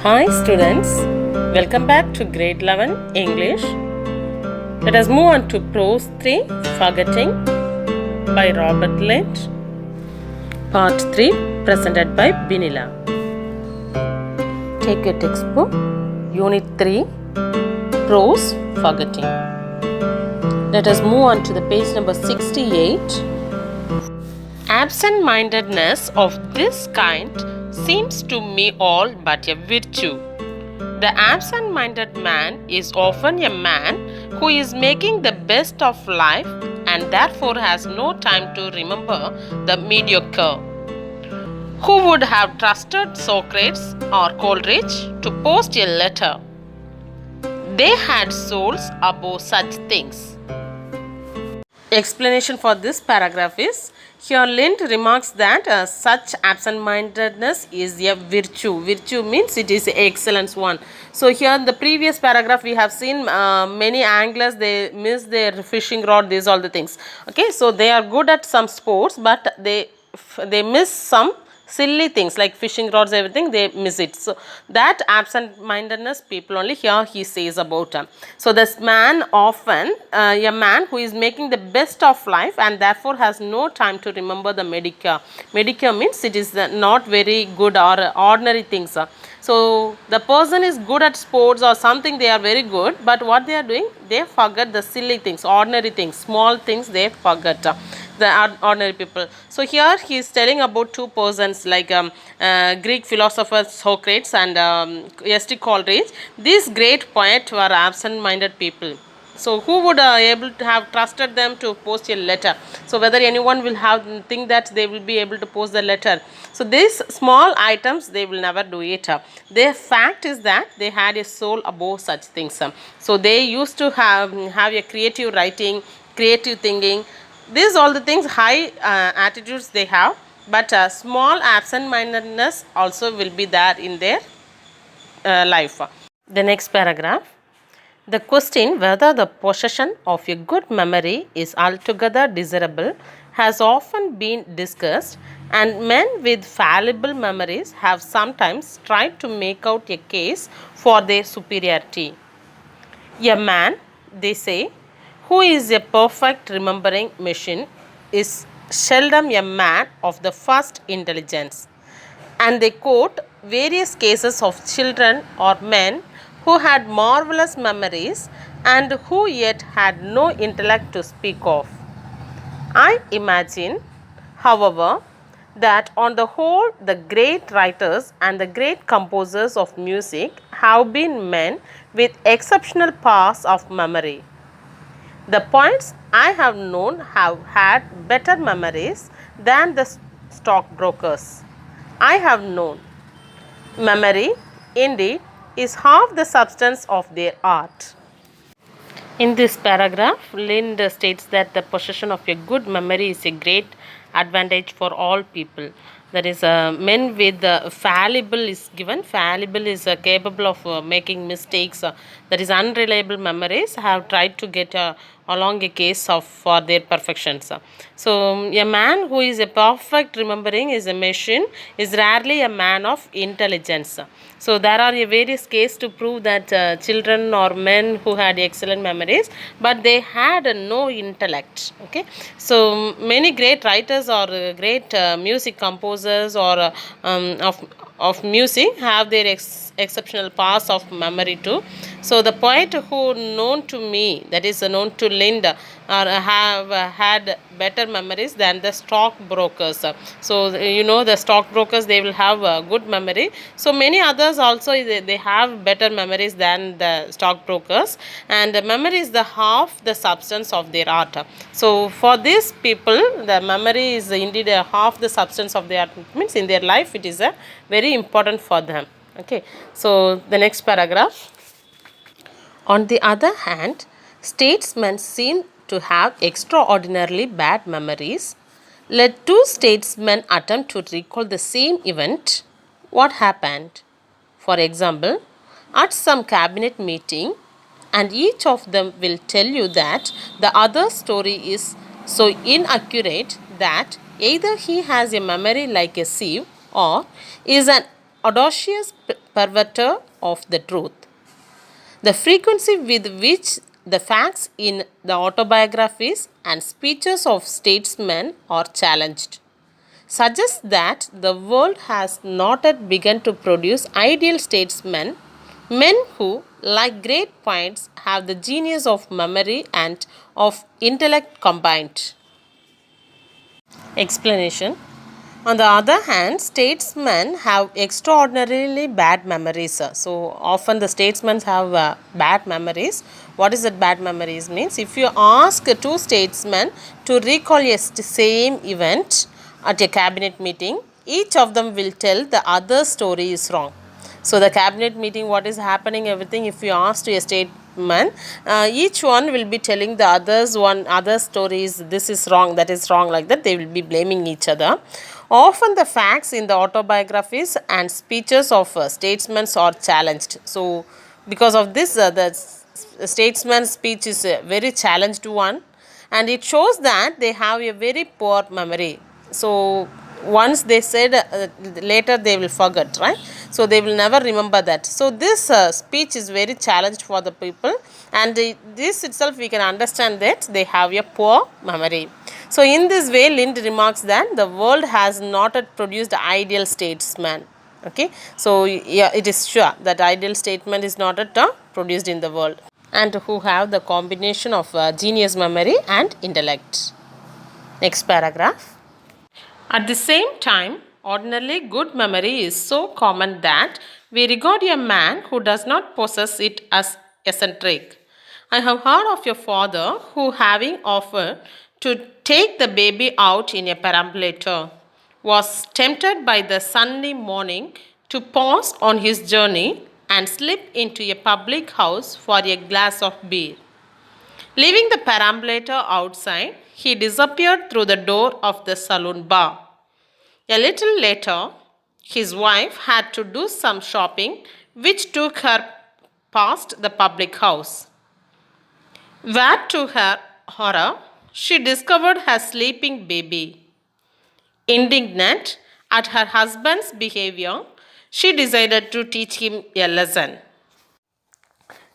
Hi students, welcome back to grade 11 English. Let us move on to Prose 3, Forgetting by Robert Lynch. Part 3, presented by Binila. Take your textbook, Unit 3, Prose, Forgetting. Let us move on to the page number 68. Absent-mindedness of this kind seems to me all but a virtue. The absent-minded man is often a man who is making the best of life and therefore has no time to remember the mediocre. Who would have trusted Socrates or Coleridge to post a letter? They had souls above such things. Explanation for this paragraph is, here Lind remarks that such absent-mindedness is a virtue. Virtue means it is excellence one. So here in the previous paragraph we have seen many anglers, they miss their fishing rod, these all the things. Okay, so they are good at some sports but they miss some silly things like fishing rods, everything they miss it. So that absent-mindedness people only here he says about. So this man often a man who is making the best of life and therefore has no time to remember the mediocre. Mediocre means it is not very good or ordinary things. So the person is good at sports or something, they are very good, but what they are doing, they forget the silly things, ordinary things, small things they forget. The ordinary people. So here he is telling about two persons like Greek philosopher Socrates and St. Coleridge. These great poets were absent-minded people. So who would able to have trusted them to post a letter? So whether anyone will have think that they will be able to post the letter. So these small items they will never do it. Their fact is that they had a soul above such things. So they used to have a creative writing, creative thinking. These all the things, high attitudes they have, but small absent-mindedness also will be there in their life. The next paragraph. The question whether the possession of a good memory is altogether desirable has often been discussed, and men with fallible memories have sometimes tried to make out a case for their superiority. A man, they say, who is a perfect remembering machine is seldom a man of the first intelligence. And they quote various cases of children or men who had marvelous memories and who yet had no intellect to speak of. I imagine, however, that on the whole the great writers and the great composers of music have been men with exceptional powers of memory. The poets I have known have had better memories than the stockbrokers I have known. Memory, indeed, is half the substance of their art. In this paragraph, Lind states that the possession of a good memory is a great advantage for all people. That is, men with fallible is given. Fallible is capable of making mistakes. That is, unreliable memories have tried to get along a case of for their perfections. So, a man who is a perfect remembering is a machine is rarely a man of intelligence. So, there are various cases to prove that children or men who had excellent memories, but they had no intellect. Okay, so many great writers or great music composers or of music have their exceptional powers of memory too. So the poet who known to me, that is known to Lind, have had better memories than the stockbrokers. So you know the stockbrokers, they will have good memory. So many others also they have better memories than the stockbrokers, and memory is the half the substance of their art. So for these people the memory is indeed half the substance of their art. It means in their life it is very important for them. Okay, so the next paragraph. On the other hand, statesmen seem to have extraordinarily bad memories. Let two statesmen attempt to recall the same event. What happened? For example, at some cabinet meeting, and each of them will tell you that the other's story is so inaccurate that either he has a memory like a sieve or is an audacious perverter of the truth. The frequency with which the facts in the autobiographies and speeches of statesmen are challenged suggests that the world has not yet begun to produce ideal statesmen, men who, like great poets, have the genius of memory and of intellect combined. Explanation. On the other hand, statesmen have extraordinarily bad memories. So often the statesmen have bad memories. What is that bad memories means? If you ask two statesmen to recall a same event at a cabinet meeting, each of them will tell the other story is wrong. So the cabinet meeting, what is happening, everything, if you ask to a statesman, each one will be telling the other stories, this is wrong, that is wrong, like that. They will be blaming each other. Often the facts in the autobiographies and speeches of statesmen are challenged. So because of this, the statesman's speech is a very challenged one, and it shows that they have a very poor memory. So once they said, later they will forget, right? So they will never remember that. So this speech is very challenged for the people, and this itself we can understand that they have a poor memory. So in this way, Lind remarks that the world has not yet produced ideal statesman. Okay, so yeah, it is sure that ideal statesman is not yet produced in the world, and who have the combination of genius, memory and intellect. Next paragraph. At the same time, ordinarily good memory is so common that we regard a man who does not possess it as eccentric. I have heard of your father who, having offered to take the baby out in a perambulator, was tempted by the sunny morning to pause on his journey and slip into a public house for a glass of beer. Leaving the perambulator outside, he disappeared through the door of the saloon bar. A little later, his wife had to do some shopping, which took her past the public house, where to her horror, she discovered her sleeping baby. Indignant at her husband's behavior, she decided to teach him a lesson.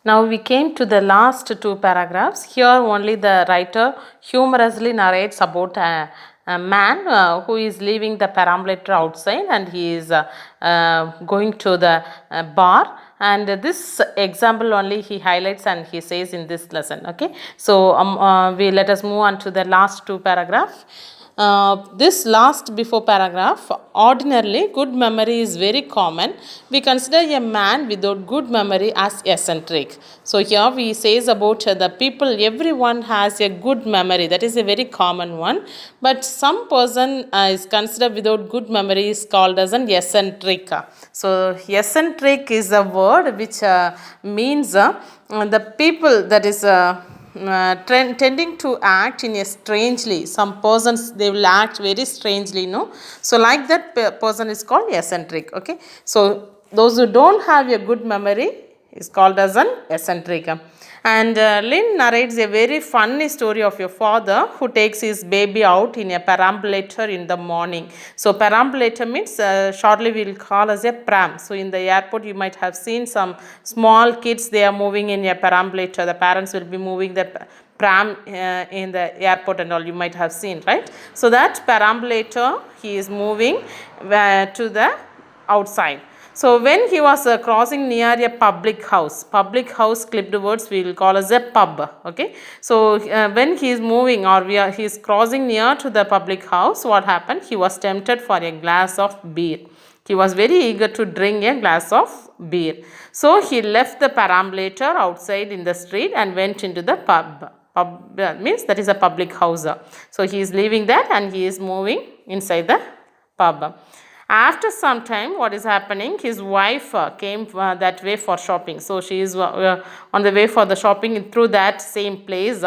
Now we came to the last two paragraphs. Here only the writer humorously narrates about a man who is leaving the perambulator outside, and he is going to the bar, and this example only he highlights and he says in this lesson. Okay, so we let us move on to the last two paragraphs. This last before paragraph, ordinarily good memory is very common. We consider a man without good memory as eccentric. So here we says about the people, everyone has a good memory, that is a very common one, but some person is considered without good memory is called as an eccentric. So eccentric is a word which means the people that is tending to act in a strangely. Some persons, they will act very strangely, no? So like that person is called eccentric. Okay, so those who don't have a good memory is called as an eccentric. And Lynn narrates a very funny story of your father who takes his baby out in a perambulator in the morning. So perambulator means shortly we will call as a pram. So in the airport you might have seen some small kids, they are moving in a perambulator. The parents will be moving the pram in the airport and all, you might have seen, right? So that perambulator, he is moving to the outside. So when he was crossing near a public house clipped words we will call as a pub. Okay, so when he is moving or he is crossing near to the public house, what happened? He was tempted for a glass of beer. He was very eager to drink a glass of beer. So he left the perambulator outside in the street and went into the pub. Pub means that is a public house. So he is leaving that and he is moving inside the pub. After some time, what is happening? His wife came that way for shopping. So she is on the way for the shopping through that same place,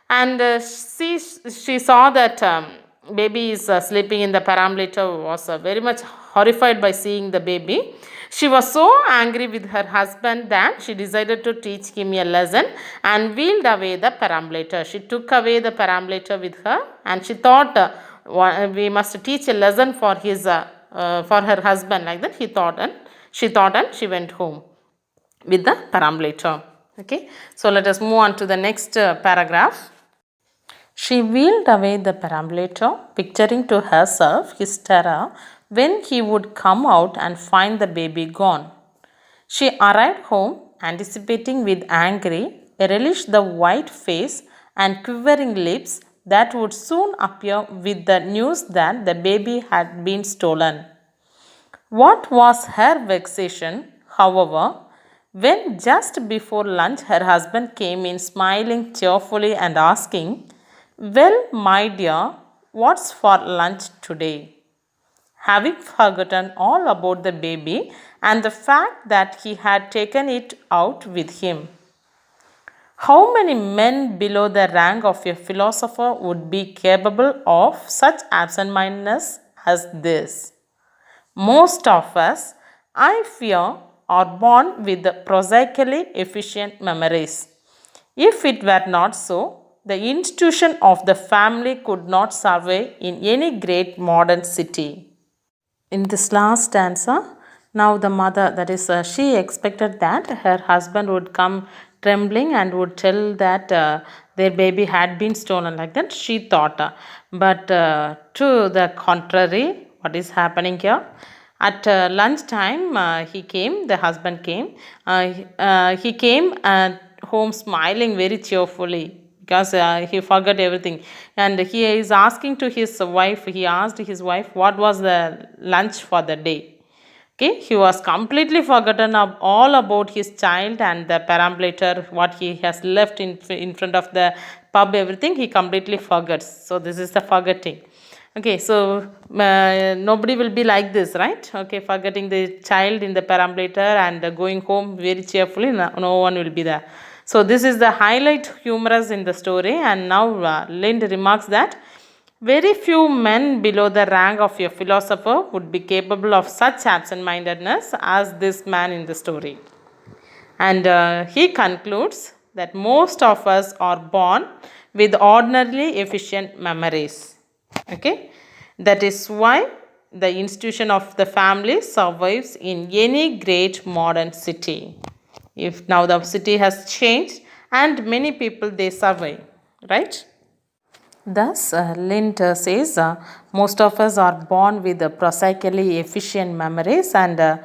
and she saw that baby is sleeping in the perambulator. Was very much horrified by seeing the baby. She was so angry with her husband that she decided to teach him a lesson and wheeled away the perambulator. She took away the perambulator with her, and she thought we must teach a lesson for his for her husband, like that he thought, and She thought and she went home with the perambulator. Okay, so let us move on to the next paragraph. She wheeled away the perambulator, picturing to herself his terror when he would come out and find the baby gone. She arrived home, anticipating with angry relish the white face and quivering lips that would soon appear with the news that the baby had been stolen. What was her vexation, however, when just before lunch her husband came in smiling cheerfully and asking, "Well, my dear, what's for lunch today?" Having forgotten all about the baby and the fact that he had taken it out with him. How many men below the rank of a philosopher would be capable of such absent-mindedness as this? Most of us, I fear, are born with prosaically efficient memories. If it were not so, the institution of the family could not survive in any great modern city. In this last stanza, now the mother, that is, she expected that her husband would come trembling and would tell that their baby had been stolen, like that she thought. But to the contrary, what is happening here? At lunchtime, he came, the husband came. He came home smiling very cheerfully because he forgot everything. And he is asking to his wife, he asked his wife what was the lunch for the day. Okay, he was completely forgotten all about his child and the perambulator, what he has left in front of the pub, everything he completely forgets. So this is the forgetting. Okay, so nobody will be like this, right? Okay, forgetting the child in the perambulator and going home very cheerfully, no one will be there. So this is the highlight humorous in the story. And now Lind remarks that very few men below the rank of a philosopher would be capable of such absent-mindedness as this man in the story. And he concludes that most of us are born with ordinarily efficient memories. Okay, that is why the institution of the family survives in any great modern city. If now the city has changed and many people they survive, right? Thus, Lind says most of us are born with prosaically efficient memories and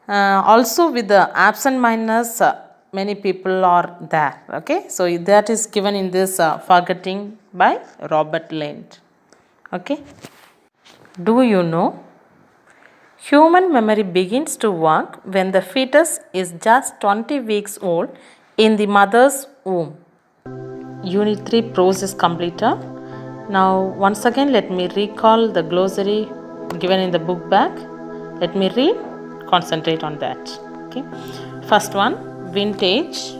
also with the absent-mindedness. Many people are there. Okay, so that is given in this Forgetting by Robert Lind. Okay, do you know? Human memory begins to work when the fetus is just 20 weeks old in the mother's womb. Unit 3 Prose is completed. Now once again let me recall the glossary given in the book back. Let me read, concentrate on that. Okay. First one, vintage,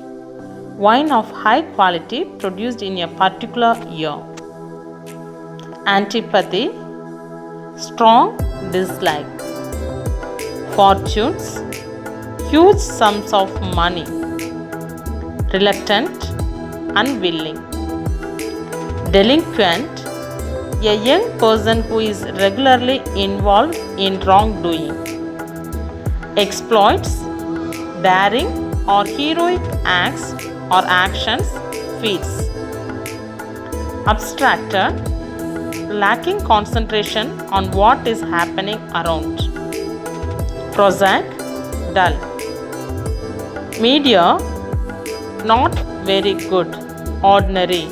wine of high quality produced in a particular year. Antipathy, strong dislike. Fortunes, huge sums of money. Reluctant, unwilling. Delinquent, a young person who is regularly involved in wrongdoing. Exploits, daring or heroic acts or actions, feats. Abstracted, lacking concentration on what is happening around. Prosaic, dull. Media, not very good, ordinary.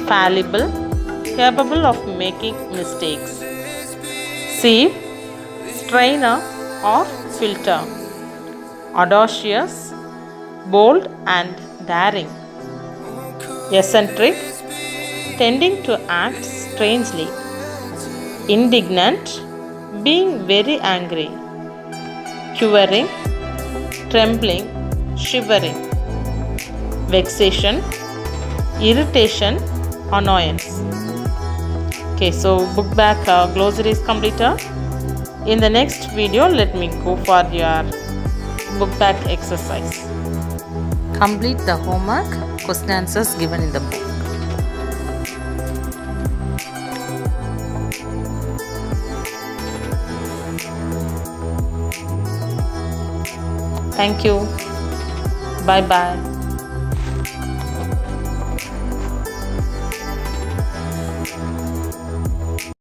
Fallible, capable of making mistakes. Sieve, strainer or filter. Audacious, bold and daring. Eccentric, tending to act strangely. Indignant, being very angry. Quivering, trembling, shivering. Vexation, irritation, annoyance. Okay, so book back glossary is completed. In the next video, let me go for your book back exercise. Complete the homework, question answers given in the book. Thank you. Bye bye.